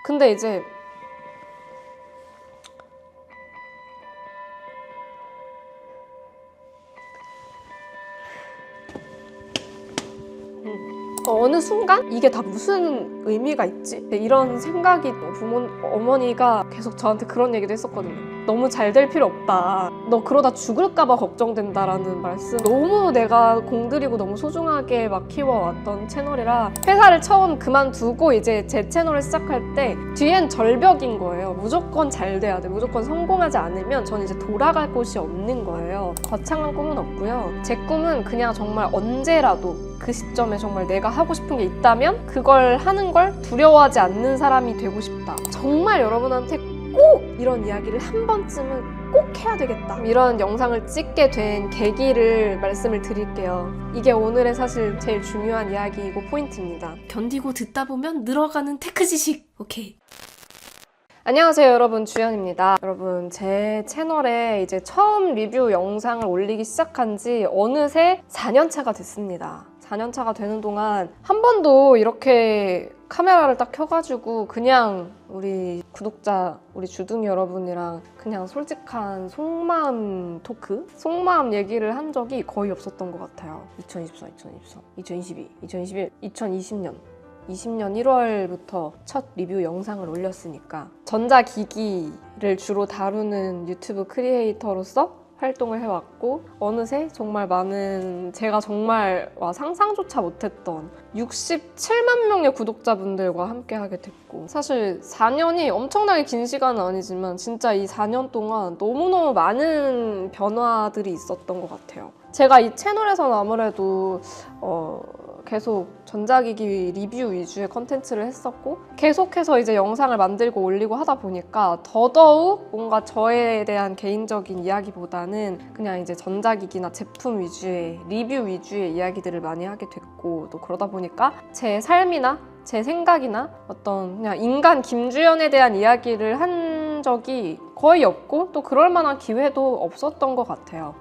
근데 이제 어느 순간 이게 다 무슨 의미가 있지? 이런 생각이 어머니가 계속 저한테 그런 얘기도 했었거든요. 너무 잘 될 필요 없다. 너 그러다 죽을까봐 걱정된다라는 말씀. 너무 내가 공들이고 너무 소중하게 막 키워왔던 채널이라 회사를 처음 그만두고 이제 제 채널을 시작할 때 뒤엔 절벽인 거예요. 무조건 잘 돼야 돼. 무조건 성공하지 않으면 전 이제 돌아갈 곳이 없는 거예요. 거창한 꿈은 없고요. 제 꿈은 그냥 정말 언제라도 그 시점에 정말 내가 하고 싶은 게 있다면 그걸 하는 걸 두려워하지 않는 사람이 되고 싶다. 정말 여러분한테 꼭 이런 이야기를 한 번쯤은 꼭 해야 되겠다. 이런 영상을 찍게 된 계기를 말씀을 드릴게요. 이게 오늘의 사실 제일 중요한 이야기이고 포인트입니다. 견디고 듣다 보면 늘어가는 테크 지식. 오케이. 안녕하세요 여러분, 주연입니다. 여러분, 제 채널에 이제 처음 리뷰 영상을 올리기 시작한 지 어느새 4년차가 됐습니다. 4년차가 되는 동안 한 번도 이렇게 카메라를 딱 켜가지고 그냥 우리 구독자, 우리 주둥이 여러분이랑 그냥 솔직한 속마음 토크? 속마음 얘기를 한 적이 거의 없었던 것 같아요. 2024, 2023, 2022, 2021, 2020년 1월부터 첫 리뷰 영상을 올렸으니까 전자기기를 주로 다루는 유튜브 크리에이터로서 활동을 해왔고 어느새 정말 많은 제가 정말 상상조차 못했던 67만 명의 구독자분들과 함께 하게 됐고 사실 4년이 엄청나게 긴 시간은 아니지만 진짜 이 4년 동안 너무너무 많은 변화들이 있었던 것 같아요. 제가 이 채널에서는 아무래도 계속 전자기기 리뷰 위주의 컨텐츠를 했었고 계속해서 이제 영상을 만들고 올리고 하다 보니까 더더욱 뭔가 저에 대한 개인적인 이야기보다는 그냥 이제 전자기기나 제품 위주의 리뷰 위주의 이야기들을 많이 하게 됐고 또 그러다 보니까 제 삶이나 제 생각이나 어떤 그냥 인간 김주연에 대한 이야기를 한 적이 거의 없고 또 그럴 만한 기회도 없었던 것 같아요.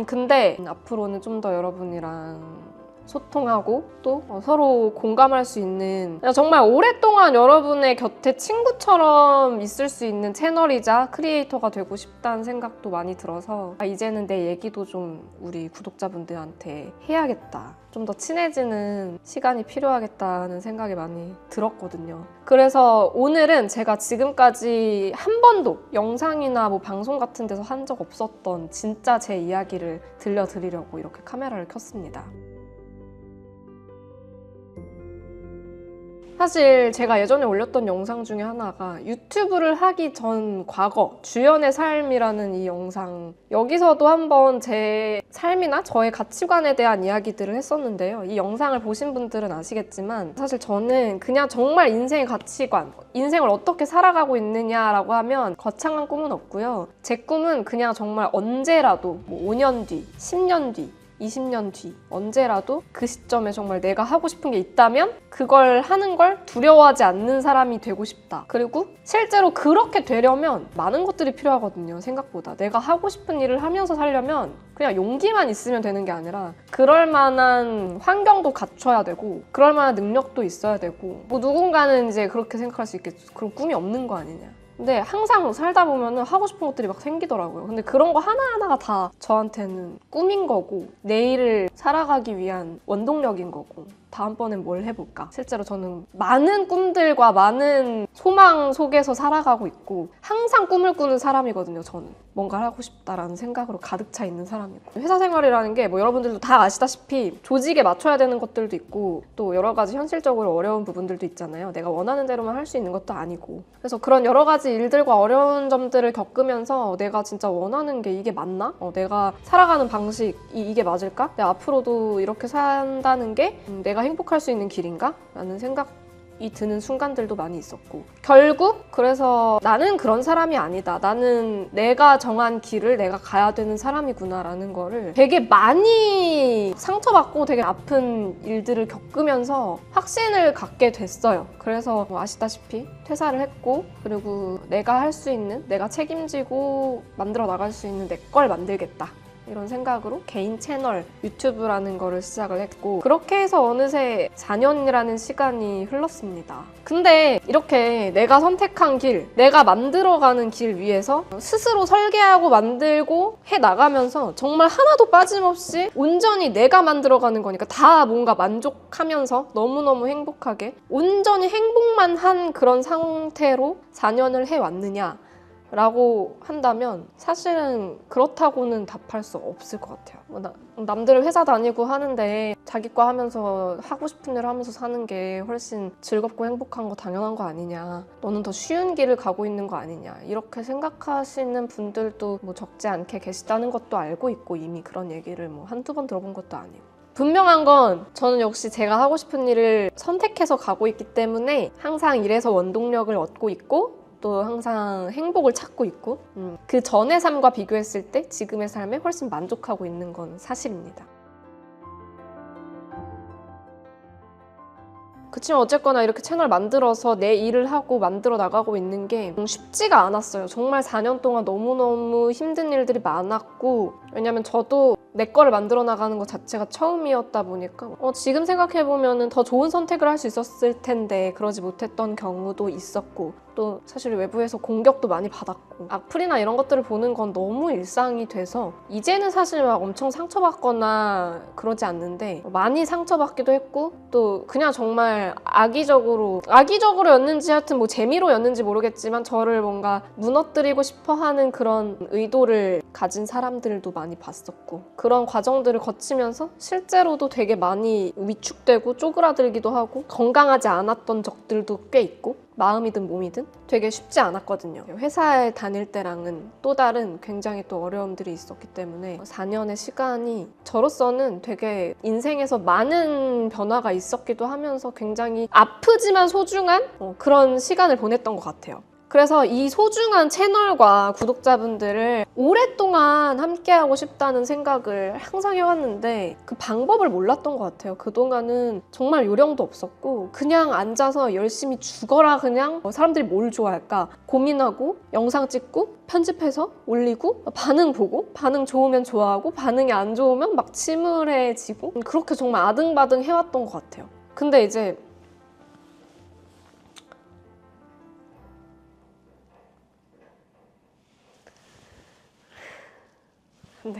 근데 앞으로는 좀 더 여러분이랑 소통하고 또 서로 공감할 수 있는 정말 오랫동안 여러분의 곁에 친구처럼 있을 수 있는 채널이자 크리에이터가 되고 싶다는 생각도 많이 들어서 이제는 내 얘기도 좀 우리 구독자분들한테 해야겠다. 좀 더 친해지는 시간이 필요하겠다는 생각이 많이 들었거든요. 그래서 오늘은 제가 지금까지 한 번도 영상이나 뭐 방송 같은 데서 한 적 없었던 진짜 제 이야기를 들려드리려고 이렇게 카메라를 켰습니다. 사실 제가 예전에 올렸던 영상 중에 하나가 유튜브를 하기 전 과거 주연의 삶이라는 이 영상, 여기서도 한번 제 삶이나 저의 가치관에 대한 이야기들을 했었는데요. 이 영상을 보신 분들은 아시겠지만 사실 저는 그냥 정말 인생의 가치관, 인생을 어떻게 살아가고 있느냐라고 하면 거창한 꿈은 없고요. 제 꿈은 그냥 정말 언제라도 뭐 5년 뒤, 10년 뒤 20년 뒤 언제라도 그 시점에 정말 내가 하고 싶은 게 있다면 그걸 하는 걸 두려워하지 않는 사람이 되고 싶다. 그리고 실제로 그렇게 되려면 많은 것들이 필요하거든요. 생각보다 내가 하고 싶은 일을 하면서 살려면 그냥 용기만 있으면 되는 게 아니라 그럴 만한 환경도 갖춰야 되고 그럴 만한 능력도 있어야 되고 뭐 누군가는 이제 그렇게 생각할 수 있겠죠. 그럼 꿈이 없는 거 아니냐. 근데 항상 살다 보면은 하고 싶은 것들이 막 생기더라고요. 근데 그런 거 하나하나가 다 저한테는 꿈인 거고 내일을 살아가기 위한 원동력인 거고 다음번엔 뭘 해볼까? 실제로 저는 많은 꿈들과 많은 소망 속에서 살아가고 있고 항상 꿈을 꾸는 사람이거든요. 저는 뭔가를 하고 싶다라는 생각으로 가득 차 있는 사람이고 회사 생활이라는 게 뭐 여러분들도 다 아시다시피 조직에 맞춰야 되는 것들도 있고 또 여러 가지 현실적으로 어려운 부분들도 있잖아요. 내가 원하는 대로만 할 수 있는 것도 아니고 그래서 그런 여러 가지 일들과 어려운 점들을 겪으면서 내가 진짜 원하는 게 이게 맞나? 내가 살아가는 방식 이게 맞을까? 내가 앞으로도 이렇게 산다는 게 내가 행복할 수 있는 길인가? 라는 생각이 드는 순간들도 많이 있었고 결국 그래서 나는 그런 사람이 아니다. 나는 내가 정한 길을 내가 가야 되는 사람이구나 라는 거를 되게 많이 상처받고 되게 아픈 일들을 겪으면서 확신을 갖게 됐어요. 그래서 아시다시피 퇴사를 했고 그리고 내가 할 수 있는 내가 책임지고 만들어 나갈 수 있는 내 걸 만들겠다. 이런 생각으로 개인 채널 유튜브라는 거를 시작을 했고, 그렇게 해서 어느새 4년이라는 시간이 흘렀습니다. 근데 이렇게 내가 선택한 길, 내가 만들어가는 길 위에서 스스로 설계하고 만들고 해나가면서 정말 하나도 빠짐없이 온전히 내가 만들어가는 거니까 다 뭔가 만족하면서 너무너무 행복하게 온전히 행복만 한 그런 상태로 4년을 해왔느냐 라고 한다면 사실은 그렇다고는 답할 수 없을 것 같아요. 남들 회사 다니고 하는데 자기 과 하면서 하고 싶은 일 하면서 사는 게 훨씬 즐겁고 행복한 거 당연한 거 아니냐, 너는 더 쉬운 길을 가고 있는 거 아니냐, 이렇게 생각하시는 분들도 뭐 적지 않게 계시다는 것도 알고 있고, 이미 그런 얘기를 뭐 한두 번 들어본 것도 아니고. 분명한 건 저는 역시 제가 하고 싶은 일을 선택해서 가고 있기 때문에 항상 일에서 원동력을 얻고 있고, 또 항상 행복을 찾고 있고, 그 전의 삶과 비교했을 때 지금의 삶에 훨씬 만족하고 있는 건 사실입니다. 그치만 어쨌거나 이렇게 채널 만들어서 내 일을 하고 만들어 나가고 있는 게 쉽지가 않았어요. 정말 4년 동안 너무너무 힘든 일들이 많았고, 왜냐면 저도 내 거를 만들어 나가는 것 자체가 처음이었다 보니까 지금 생각해보면 더 좋은 선택을 할 수 있었을 텐데 그러지 못했던 경우도 있었고, 또 사실 외부에서 공격도 많이 받았고, 악플이나 이런 것들을 보는 건 너무 일상이 돼서 이제는 사실 막 엄청 상처받거나 그러지 않는데 많이 상처받기도 했고, 또 그냥 정말 악의적으로였는지 하여튼 뭐 재미로였는지 모르겠지만 저를 뭔가 무너뜨리고 싶어하는 그런 의도를 가진 사람들도 많이 봤었고, 그런 과정들을 거치면서 실제로도 되게 많이 위축되고 쪼그라들기도 하고 건강하지 않았던 적들도 꽤 있고, 마음이든 몸이든 되게 쉽지 않았거든요. 회사에 다닐 때랑은 또 다른 굉장히 또 어려움들이 있었기 때문에 4년의 시간이 저로서는 되게 인생에서 많은 변화가 있었기도 하면서 굉장히 아프지만 소중한 그런 시간을 보냈던 것 같아요. 그래서 이 소중한 채널과 구독자분들을 오랫동안 함께하고 싶다는 생각을 항상 해왔는데 그 방법을 몰랐던 것 같아요. 그동안은 정말 요령도 없었고 그냥 앉아서 열심히 죽어라 그냥 사람들이 뭘 좋아할까 고민하고 영상 찍고 편집해서 올리고 반응 보고 반응 좋으면 좋아하고 반응이 안 좋으면 막 침울해지고 그렇게 정말 아등바등 해왔던 것 같아요. 근데 이제 네.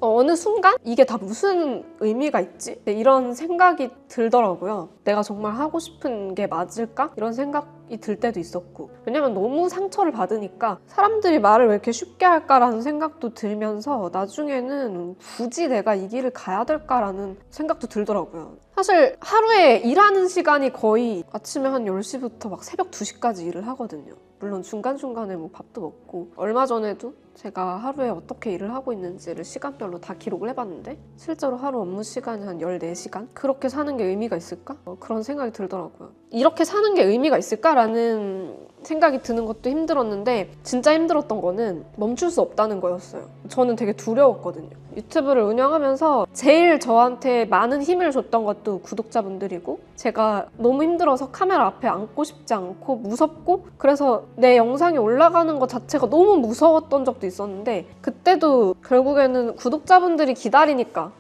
어느 순간 이게 다 무슨 의미가 있지? 이런 생각이 들더라고요. 내가 정말 하고 싶은 게 맞을까? 이런 생각이 들 때도 있었고, 왜냐면 너무 상처를 받으니까 사람들이 말을 왜 이렇게 쉽게 할까라는 생각도 들면서 나중에는 굳이 내가 이 길을 가야 될까라는 생각도 들더라고요. 사실 하루에 일하는 시간이 거의 아침에 한 10시부터 막 새벽 2시까지 일을 하거든요. 물론 중간중간에 뭐 밥도 먹고, 얼마 전에도 제가 하루에 어떻게 일을 하고 있는지를 시간별로 다 기록을 해봤는데 실제로 하루 업무 시간이 한 14시간? 그렇게 사는 게 의미가 있을까? 그런 생각이 들더라고요. 이렇게 사는 게 의미가 있을까라는 생각이 드는 것도 힘들었는데 진짜 힘들었던 거는 멈출 수 없다는 거였어요. 저는 되게 두려웠거든요. 유튜브를 운영하면서 제일 저한테 많은 힘을 줬던 것도 구독자분들이고, 제가 너무 힘들어서 카메라 앞에 앉고 싶지 않고 무섭고 그래서 내 영상이 올라가는 것 자체가 너무 무서웠던 적도 있었는데, 그때도 결국에는 구독자분들이 기다리니까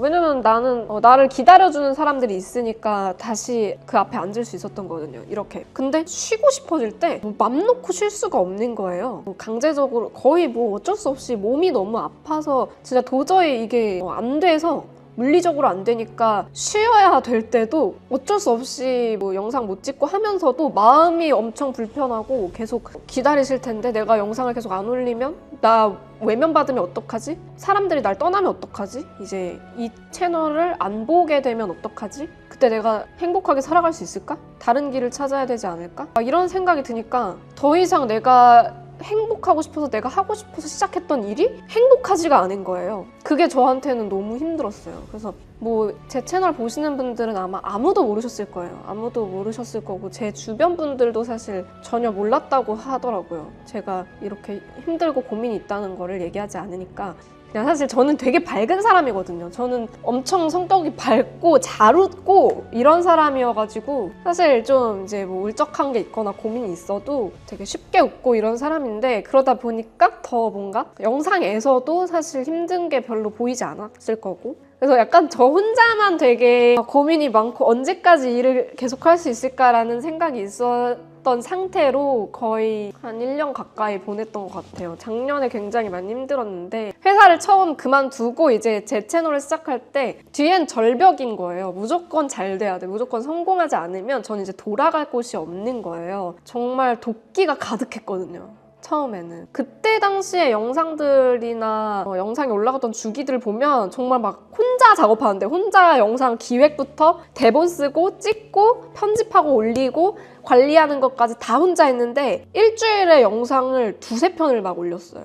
왜냐면 나는 나를 기다려주는 사람들이 있으니까 다시 그 앞에 앉을 수 있었던 거거든요. 이렇게. 근데 쉬고 싶어질 때 맘 놓고 쉴 수가 없는 거예요. 강제적으로 거의 뭐 어쩔 수 없이 몸이 너무 아파서 진짜 도저히 이게 안 돼서 물리적으로 안 되니까 쉬어야 될 때도 어쩔 수 없이 뭐 영상 못 찍고 하면서도 마음이 엄청 불편하고 계속 기다리실 텐데 내가 영상을 계속 안 올리면 나 외면받으면 어떡하지? 사람들이 날 떠나면 어떡하지? 이제 이 채널을 안 보게 되면 어떡하지? 그때 내가 행복하게 살아갈 수 있을까? 다른 길을 찾아야 되지 않을까? 이런 생각이 드니까 더 이상 내가 행복하고 싶어서 내가 하고 싶어서 시작했던 일이 행복하지가 않은 거예요. 그게 저한테는 너무 힘들었어요. 그래서 뭐 제 채널 보시는 분들은 아마 아무도 모르셨을 거예요. 아무도 모르셨을 거고 제 주변 분들도 사실 전혀 몰랐다고 하더라고요. 제가 이렇게 힘들고 고민이 있다는 거를 얘기하지 않으니까. 그냥 사실 저는 되게 밝은 사람이거든요. 저는 엄청 성격이 밝고 잘 웃고 이런 사람이어가지고 사실 좀 이제 뭐 울적한 게 있거나 고민이 있어도 되게 쉽게 웃고 이런 사람인데, 그러다 보니까 더 뭔가 영상에서도 사실 힘든 게 별로 보이지 않았을 거고, 그래서 약간 저 혼자만 되게 고민이 많고 언제까지 일을 계속 할 수 있을까라는 생각이 있었던 상태로 거의 한 1년 가까이 보냈던 것 같아요. 작년에 굉장히 많이 힘들었는데, 회사를 처음 그만두고 이제 제 채널을 시작할 때 뒤엔 절벽인 거예요. 무조건 잘 돼야 돼. 무조건 성공하지 않으면 전 이제 돌아갈 곳이 없는 거예요. 정말 도끼가 가득했거든요. 처음에는. 그때 당시에 영상들이나 영상에 올라갔던 주기들 보면 정말 막 혼자 작업하는데, 혼자 영상 기획부터 대본 쓰고 찍고 편집하고 올리고 관리하는 것까지 다 혼자 했는데 일주일에 영상을 2-3편을 막 올렸어요.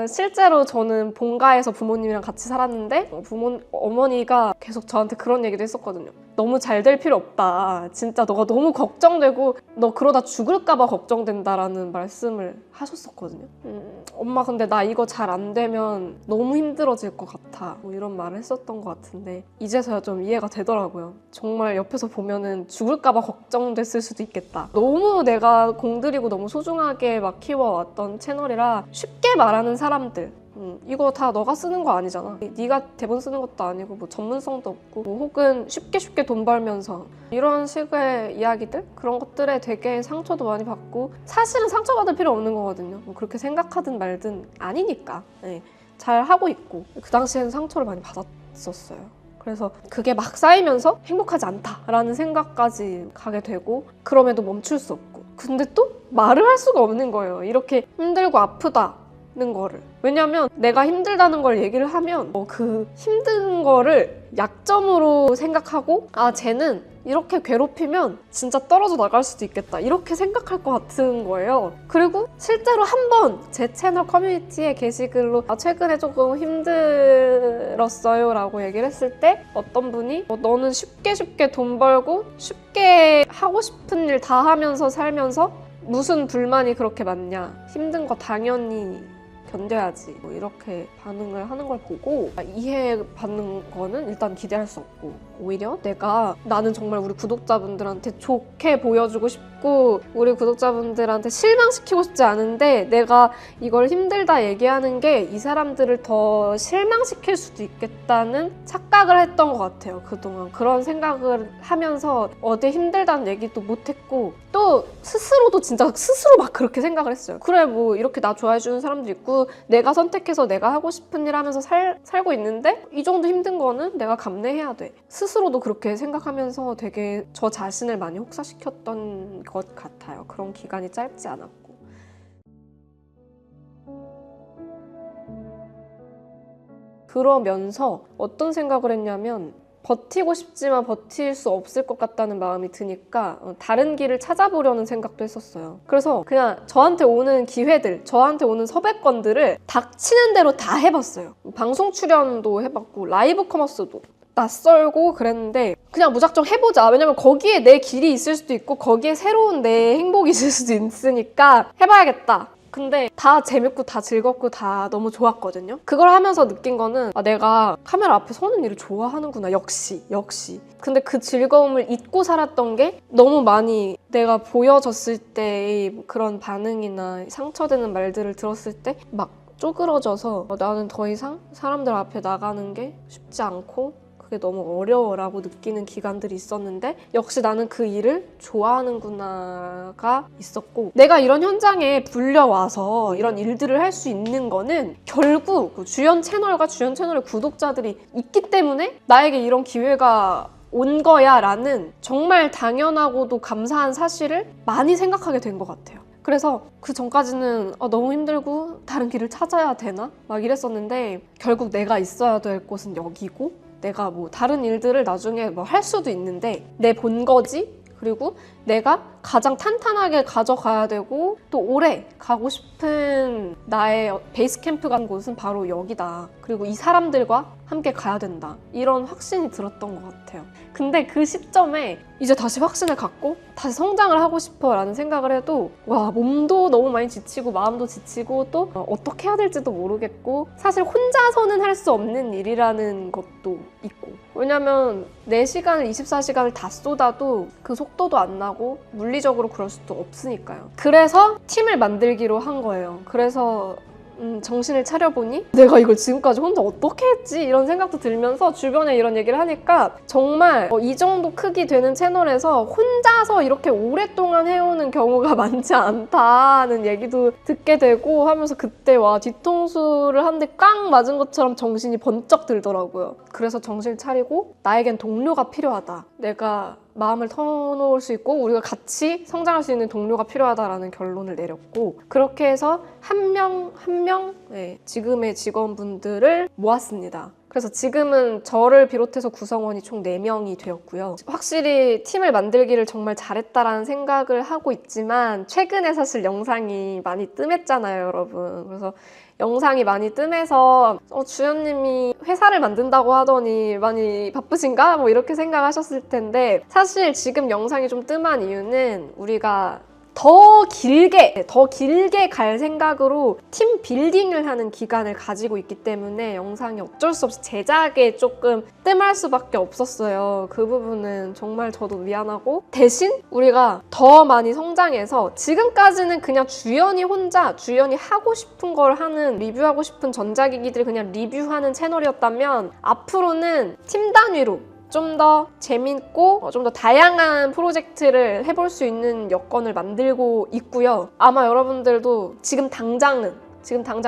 실제로 저는 본가에서 부모님이랑 같이 살았는데 어머니가 계속 저한테 그런 얘기도 했었거든요. 너무 잘 될 필요 없다. 진짜 너가 너무 걱정되고 너 그러다 죽을까 봐 걱정된다라는 말씀을 하셨었거든요. 엄마 근데 나 이거 잘 안 되면 너무 힘들어질 것 같아. 뭐 이런 말을 했었던 것 같은데 이제서야 좀 이해가 되더라고요. 정말 옆에서 보면은 죽을까 봐 걱정됐을 수도 있겠다. 너무 내가 공들이고 너무 소중하게 막 키워왔던 채널이라 쉽게 말하는 사람들, 이거 다 너가 쓰는 거 아니잖아. 네가 대본 쓰는 것도 아니고 뭐 전문성도 없고 뭐 혹은 쉽게 돈 벌면서 이런 식의 이야기들, 그런 것들에 되게 상처도 많이 받고, 사실은 상처받을 필요 없는 거거든요. 뭐 그렇게 생각하든 말든 아니니까. 네. 잘 하고 있고. 그 당시에는 상처를 많이 받았었어요. 그래서 그게 막 쌓이면서 행복하지 않다라는 생각까지 가게 되고, 그럼에도 멈출 수 없고, 근데 또 말을 할 수가 없는 거예요. 이렇게 힘들고 아프다는 거를. 왜냐면 내가 힘들다는 걸 얘기를 하면 그 힘든 거를 약점으로 생각하고, 아 쟤는 이렇게 괴롭히면 진짜 떨어져 나갈 수도 있겠다, 이렇게 생각할 것 같은 거예요. 그리고 실제로 한 번 제 채널 커뮤니티에 게시글로 최근에 조금 힘들었어요 라고 얘기를 했을 때 어떤 분이 너는 쉽게 돈 벌고 쉽게 하고 싶은 일 다 하면서 살면서 무슨 불만이 그렇게 많냐, 힘든 거 당연히 견뎌야지, 뭐 이렇게 반응을 하는 걸 보고 이해받는 거는 일단 기대할 수 없고, 오히려 나는 정말 우리 구독자분들한테 좋게 보여주고 싶고 우리 구독자분들한테 실망시키고 싶지 않은데 내가 이걸 힘들다 얘기하는 게 이 사람들을 더 실망시킬 수도 있겠다는 착각을 했던 것 같아요. 그동안 그런 생각을 하면서 어디 힘들다는 얘기도 못했고, 또 스스로도 진짜 스스로 막 그렇게 생각을 했어요. 그래 뭐 이렇게 나 좋아해주는 사람도 있고 내가 선택해서 내가 하고 싶은 일 하면서 살고 있는데 이 정도 힘든 거는 내가 감내해야 돼. 스스로도 그렇게 생각하면서 되게 저 자신을 많이 혹사시켰던 것 같아요. 그런 기간이 짧지 않았고. 그러면서 어떤 생각을 했냐면, 버티고 싶지만 버틸 수 없을 것 같다는 마음이 드니까 다른 길을 찾아보려는 생각도 했었어요. 그래서 그냥 저한테 오는 기회들, 저한테 오는 섭외건들을 닥치는 대로 다 해봤어요. 방송 출연도 해봤고 라이브 커머스도 낯설고 그랬는데 그냥 무작정 해보자. 왜냐면 거기에 내 길이 있을 수도 있고 거기에 새로운 내 행복이 있을 수도 있으니까 해봐야겠다. 근데 다 재밌고 다 즐겁고 다 너무 좋았거든요. 그걸 하면서 느낀 거는 내가 카메라 앞에 서는 일을 좋아하는구나. 역시. 근데 그 즐거움을 잊고 살았던 게 너무 많이 내가 보여졌을 때의 그런 반응이나 상처되는 말들을 들었을 때 막 쪼그러져서 나는 더 이상 사람들 앞에 나가는 게 쉽지 않고 그게 너무 어려워라고 느끼는 기간들이 있었는데, 역시 나는 그 일을 좋아하는구나가 있었고, 내가 이런 현장에 불려와서 이런 일들을 할 수 있는 거는 결국 주연 채널과 주연 채널의 구독자들이 있기 때문에 나에게 이런 기회가 온 거야 라는 정말 당연하고도 감사한 사실을 많이 생각하게 된 것 같아요. 그래서 그 전까지는 너무 힘들고 다른 길을 찾아야 되나? 막 이랬었는데 결국 내가 있어야 될 곳은 여기고, 내가 뭐 다른 일들을 나중에 뭐 할 수도 있는데 내 본거지? 그리고 내가 가장 탄탄하게 가져가야 되고 또 오래 가고 싶은 나의 베이스 캠프 간 곳은 바로 여기다. 그리고 이 사람들과 함께 가야 된다. 이런 확신이 들었던 것 같아요. 근데 그 시점에 이제 다시 확신을 갖고 다시 성장을 하고 싶어 라는 생각을 해도 와, 몸도 너무 많이 지치고 마음도 지치고 또 어떻게 해야 될지도 모르겠고 사실 혼자서는 할 수 없는 일이라는 것도 있고 왜냐면 내 시간을 24시간을 다 쏟아도 그 속도도 안 나고 물리적으로 그럴 수도 없으니까요. 그래서 팀을 만들기로 한 거예요. 그래서 정신을 차려보니 내가 이걸 지금까지 혼자 어떻게 했지? 이런 생각도 들면서 주변에 이런 얘기를 하니까 정말 이 정도 크기 되는 채널에서 혼자서 이렇게 오랫동안 해오는 경우가 많지 않다는 얘기도 듣게 되고 하면서 그때 와 뒤통수를 한 대 깡 맞은 것처럼 정신이 번쩍 들더라고요. 그래서 정신을 차리고 나에겐 동료가 필요하다. 내가 마음을 터놓을 수 있고 우리가 같이 성장할 수 있는 동료가 필요하다라는 결론을 내렸고 그렇게 해서 한 명 한 명 지금의 직원분들을 모았습니다. 그래서 지금은 저를 비롯해서 구성원이 총 4명이 되었고요. 확실히 팀을 만들기를 정말 잘했다라는 생각을 하고 있지만 최근에 사실 영상이 많이 뜸했잖아요, 여러분. 그래서 영상이 많이 뜸해서 주연님이 회사를 만든다고 하더니 많이 바쁘신가? 뭐 이렇게 생각하셨을 텐데 사실 지금 영상이 좀 뜸한 이유는 우리가 더 길게 갈 생각으로 팀 빌딩을 하는 기간을 가지고 있기 때문에 영상이 어쩔 수 없이 제작에 조금 뜸할 수밖에 없었어요. 그 부분은 정말 저도 미안하고 대신 우리가 더 많이 성장해서 지금까지는 그냥 주연이 혼자 주연이 하고 싶은 걸 하는 리뷰하고 싶은 전자기기들을 그냥 리뷰하는 채널이었다면 앞으로는 팀 단위로 좀 더 재밌고 좀 더 다양한 프로젝트를 해볼 수 있는 여건을 만들고 있고요. 아마 여러분들도 지금 당장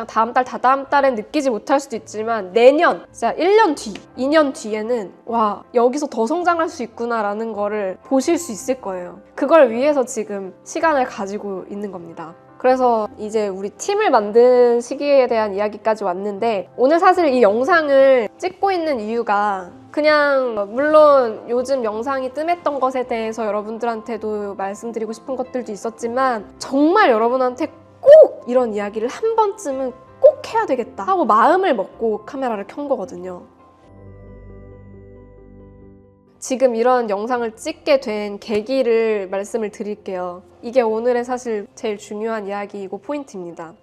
다음 달, 다다음 달엔 느끼지 못할 수도 있지만 내년, 진짜 1년 뒤, 2년 뒤에는 와, 여기서 더 성장할 수 있구나라는 거를 보실 수 있을 거예요. 그걸 위해서 지금 시간을 가지고 있는 겁니다. 그래서 이제 우리 팀을 만든 시기에 대한 이야기까지 왔는데 오늘 사실 이 영상을 찍고 있는 이유가 그냥 물론 요즘 영상이 뜸했던 것에 대해서 여러분들한테도 말씀드리고 싶은 것들도 있었지만 정말 여러분한테 꼭 이런 이야기를 한 번쯤은 꼭 해야 되겠다 하고 마음을 먹고 카메라를 켠 거거든요. 지금 이런 영상을 찍게 된 계기를 말씀을 드릴게요. 이게 오늘의 사실 제일 중요한 이야기이고 포인트입니다.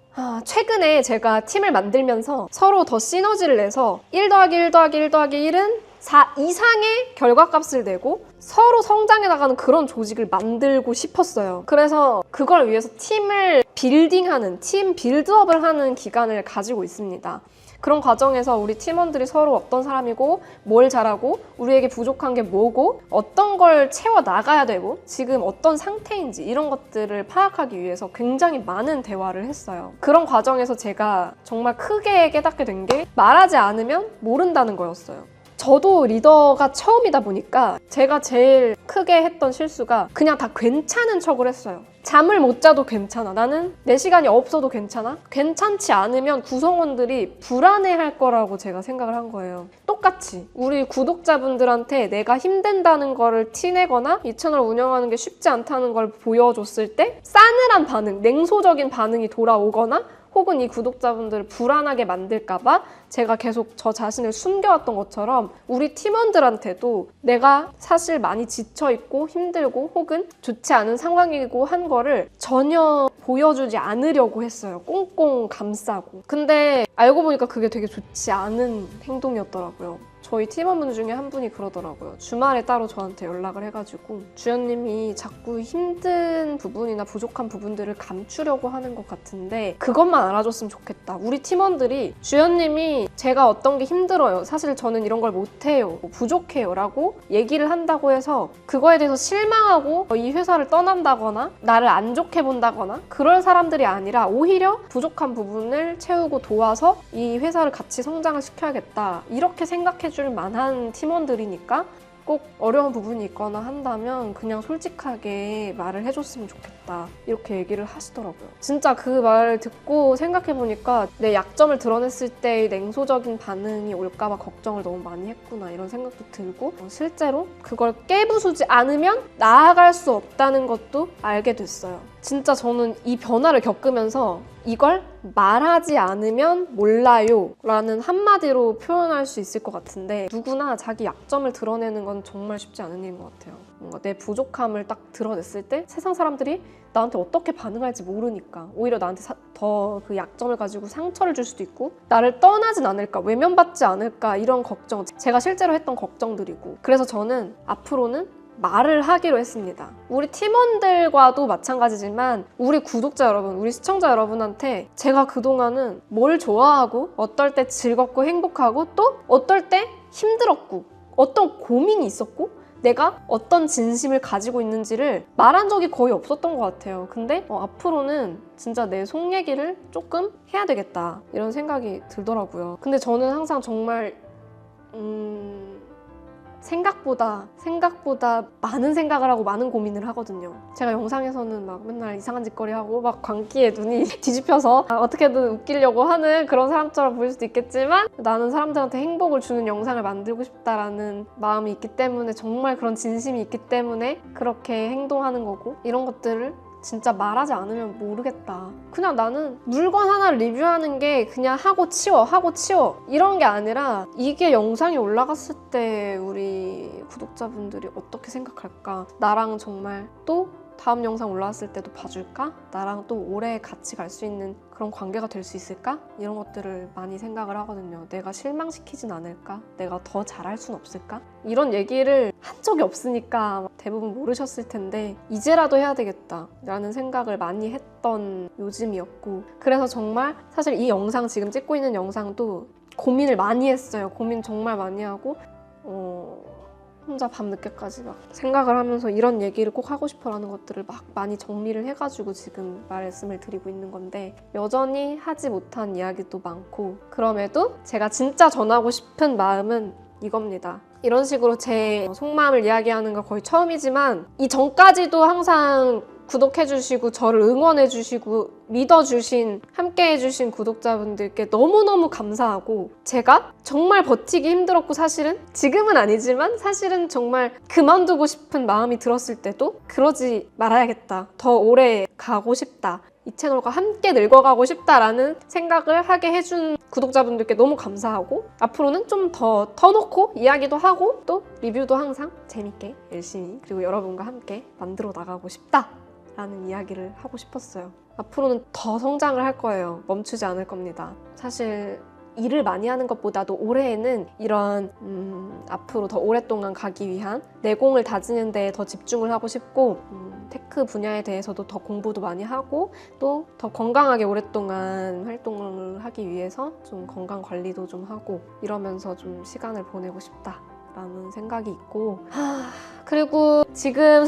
최근에 제가 팀을 만들면서 서로 더 시너지를 내서 1 더하기 1 더하기 1 더하기 1은 4 이상의 결과값을 내고 서로 성장해 나가는 그런 조직을 만들고 싶었어요. 그래서 그걸 위해서 팀을 빌딩하는, 팀 빌드업을 하는 기간을 가지고 있습니다. 그런 과정에서 우리 팀원들이 서로 어떤 사람이고 뭘 잘하고 우리에게 부족한 게 뭐고 어떤 걸 채워 나가야 되고 지금 어떤 상태인지 이런 것들을 파악하기 위해서 굉장히 많은 대화를 했어요. 그런 과정에서 제가 정말 크게 깨닫게 된 게 말하지 않으면 모른다는 거였어요. 저도 리더가 처음이다 보니까 제가 제일 크게 했던 실수가 그냥 다 괜찮은 척을 했어요. 잠을 못 자도 괜찮아. 나는 내 시간이 없어도 괜찮아. 괜찮지 않으면 구성원들이 불안해할 거라고 제가 생각을 한 거예요. 똑같이 우리 구독자분들한테 내가 힘든다는 거를 티내거나 이 채널 운영하는 게 쉽지 않다는 걸 보여줬을 때 싸늘한 반응, 냉소적인 반응이 돌아오거나 혹은 이 구독자분들을 불안하게 만들까봐 제가 계속 저 자신을 숨겨왔던 것처럼 우리 팀원들한테도 내가 사실 많이 지쳐있고 힘들고 혹은 좋지 않은 상황이고 한 거를 전혀 보여주지 않으려고 했어요. 꽁꽁 감싸고. 근데 알고 보니까 그게 되게 좋지 않은 행동이었더라고요. 저희 팀원분 중에 한 분이 그러더라고요. 주말에 따로 저한테 연락을 해가지고 주연님이 자꾸 힘든 부분이나 부족한 부분들을 감추려고 하는 것 같은데 그것만 알아줬으면 좋겠다. 우리 팀원들이 주연님이 제가 어떤 게 힘들어요. 사실 저는 이런 걸 못해요. 부족해요. 라고 얘기를 한다고 해서 그거에 대해서 실망하고 이 회사를 떠난다거나 나를 안 좋게 본다거나 그럴 사람들이 아니라 오히려 부족한 부분을 채우고 도와서 이 회사를 같이 성장을 시켜야겠다. 이렇게 생각해 줄 만한 팀원들이니까 꼭 어려운 부분이 있거나 한다면 그냥 솔직하게 말을 해줬으면 좋겠다. 이렇게 얘기를 하시더라고요. 진짜 그 말을 듣고 생각해보니까 내 약점을 드러냈을 때의 냉소적인 반응이 올까봐 걱정을 너무 많이 했구나 이런 생각도 들고 실제로 그걸 깨부수지 않으면 나아갈 수 없다는 것도 알게 됐어요. 진짜 저는 이 변화를 겪으면서 이걸 말하지 않으면 몰라요 라는 한마디로 표현할 수 있을 것 같은데 누구나 자기 약점을 드러내는 건 정말 쉽지 않은 일인 것 같아요. 뭔가 내 부족함을 딱 드러냈을 때 세상 사람들이 나한테 어떻게 반응할지 모르니까 오히려 나한테 더 그 약점을 가지고 상처를 줄 수도 있고 나를 떠나진 않을까, 외면받지 않을까 이런 걱정, 제가 실제로 했던 걱정들이고 그래서 저는 앞으로는 말을 하기로 했습니다. 우리 팀원들과도 마찬가지지만 우리 구독자 여러분, 우리 시청자 여러분한테 제가 그동안은 뭘 좋아하고 어떨 때 즐겁고 행복하고 또 어떨 때 힘들었고 어떤 고민이 있었고 내가 어떤 진심을 가지고 있는지를 말한 적이 거의 없었던 것 같아요. 근데 앞으로는 진짜 내 속 얘기를 조금 해야 되겠다 이런 생각이 들더라고요. 근데 저는 항상 정말 생각보다 많은 생각을 하고 많은 고민을 하거든요. 제가 영상에서는 막 맨날 이상한 짓거리 하고 막 광기에 눈이 뒤집혀서 어떻게든 웃기려고 하는 그런 사람처럼 보일 수도 있겠지만 나는 사람들한테 행복을 주는 영상을 만들고 싶다라는 마음이 있기 때문에 정말 그런 진심이 있기 때문에 그렇게 행동하는 거고 이런 것들을 진짜 말하지 않으면 모르겠다. 그냥 나는 물건 하나 리뷰하는 게 그냥 하고 치워 이런 게 아니라 이게 영상이 올라갔을 때 우리 구독자분들이 어떻게 생각할까? 나랑 정말 또 다음 영상 올라왔을 때도 봐줄까? 나랑 또 오래 같이 갈 수 있는 그런 관계가 될 수 있을까? 이런 것들을 많이 생각을 하거든요. 내가 실망시키진 않을까? 내가 더 잘할 순 없을까? 이런 얘기를 한 적이 없으니까 대부분 모르셨을 텐데 이제라도 해야 되겠다 라는 생각을 많이 했던 요즘이었고 그래서 정말 사실 이 영상 지금 찍고 있는 영상도 고민을 많이 했어요. 고민 정말 많이 하고 혼자 밤늦게까지 막 생각을 하면서 이런 얘기를 꼭 하고 싶어라는 것들을 막 많이 정리를 해가지고 지금 말씀을 드리고 있는 건데 여전히 하지 못한 이야기도 많고 그럼에도 제가 진짜 전하고 싶은 마음은 이겁니다. 이런 식으로 제 속마음을 이야기하는 거 거의 처음이지만 이전까지도 항상 구독해주시고 저를 응원해주시고 믿어주신 함께해주신 구독자분들께 너무너무 감사하고 제가 정말 버티기 힘들었고 사실은 지금은 아니지만 사실은 정말 그만두고 싶은 마음이 들었을 때도 그러지 말아야겠다. 더 오래 가고 싶다. 이 채널과 함께 늙어가고 싶다라는 생각을 하게 해준 구독자분들께 너무 감사하고 앞으로는 좀 더 터놓고 이야기도 하고 또 리뷰도 항상 재밌게 열심히 그리고 여러분과 함께 만들어 나가고 싶다 라는 이야기를 하고 싶었어요. 앞으로는 더 성장을 할 거예요. 멈추지 않을 겁니다. 사실 일을 많이 하는 것보다도 올해에는 이런 앞으로 더 오랫동안 가기 위한 내공을 다지는 데에 더 집중을 하고 싶고 테크 분야에 대해서도 더 공부도 많이 하고 또 더 건강하게 오랫동안 활동을 하기 위해서 좀 건강 관리도 좀 하고 이러면서 좀 시간을 보내고 싶다 라는 생각이 있고 그리고 지금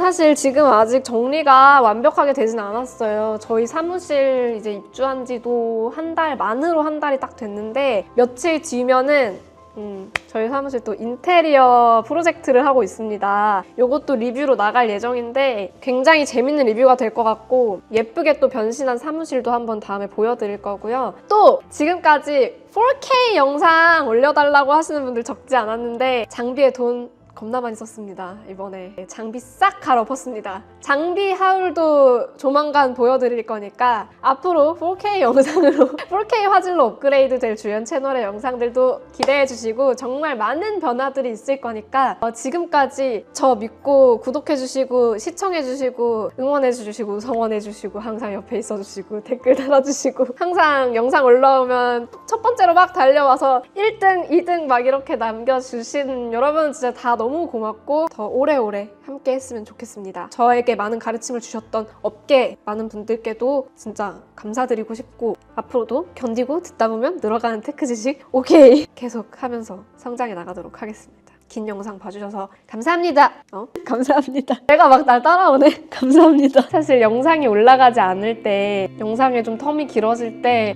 아직 정리가 완벽하게 되진 않았어요. 저희 사무실 이제 입주한 지도 만으로 한 달이 딱 됐는데 며칠 뒤면은 저희 사무실 또 인테리어 프로젝트를 하고 있습니다. 이것도 리뷰로 나갈 예정인데 굉장히 재밌는 리뷰가 될 것 같고 예쁘게 또 변신한 사무실도 한번 다음에 보여드릴 거고요. 또 지금까지 4K 영상 올려달라고 하시는 분들 적지 않았는데 장비에 돈 겁나 많이 썼습니다. 이번에 장비 싹 갈아엎었습니다. 장비 하울도 조만간 보여드릴 거니까 앞으로 4K 영상으로 4K 화질로 업그레이드 될 주연 채널의 영상들도 기대해 주시고 정말 많은 변화들이 있을 거니까 지금까지 저 믿고 구독해 주시고 시청해 주시고 응원해 주시고 성원해 주시고 항상 옆에 있어 주시고 댓글 달아주시고 항상 영상 올라오면 첫 번째로 막 달려와서 1등, 2등 막 이렇게 남겨주신 여러분 진짜 다 너무 고맙고 더 오래오래 함께 했으면 좋겠습니다. 저에게 많은 가르침을 주셨던 업계 많은 분들께도 진짜 감사드리고 싶고 앞으로도 견디고 듣다 보면 늘어가는 테크 지식 오케이 계속 하면서 성장해 나가도록 하겠습니다. 긴 영상 봐주셔서 감사합니다. 감사합니다. 내가 막 날 따라오네. 감사합니다. 사실 영상이 올라가지 않을 때, 영상에 좀 텀이 길어질 때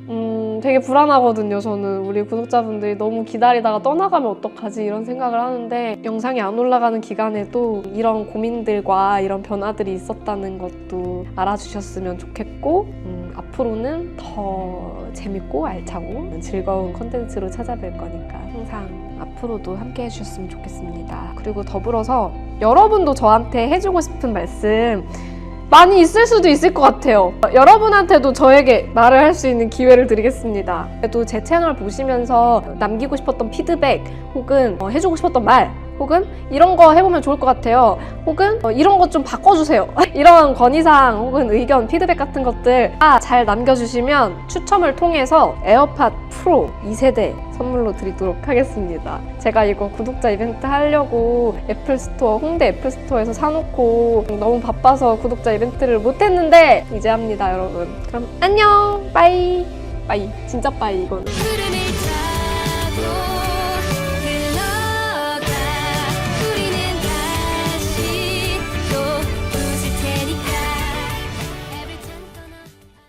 되게 불안하거든요. 저는 우리 구독자분들이 너무 기다리다가 떠나가면 어떡하지 이런 생각을 하는데, 영상이 안 올라가는 기간에도 이런 고민들과 이런 변화들이 있었다는 것도 알아주셨으면 좋겠고, 앞으로는 더 재밌고 알차고 즐거운 컨텐츠로 찾아뵐 거니까 항상 앞으로도 함께 해주셨으면 좋겠습니다. 그리고 더불어서 여러분도 저한테 해주고 싶은 말씀 많이 있을 수도 있을 것 같아요. 여러분한테도 저에게 말을 할 수 있는 기회를 드리겠습니다. 또 제 채널 보시면서 남기고 싶었던 피드백 혹은 해주고 싶었던 말, 혹은 이런 거 해보면 좋을 것 같아요, 혹은 이런 거 좀 바꿔주세요 이런 건의사항 혹은 의견, 피드백 같은 것들 다 잘 남겨주시면 추첨을 통해서 에어팟 프로 2세대 선물로 드리도록 하겠습니다. 제가 이거 구독자 이벤트 하려고 애플스토어, 홍대 애플스토어에서 사놓고 너무 바빠서 구독자 이벤트를 못했는데 이제 합니다, 여러분. 그럼 안녕, 빠이. 빠이, 진짜 빠이 이거는.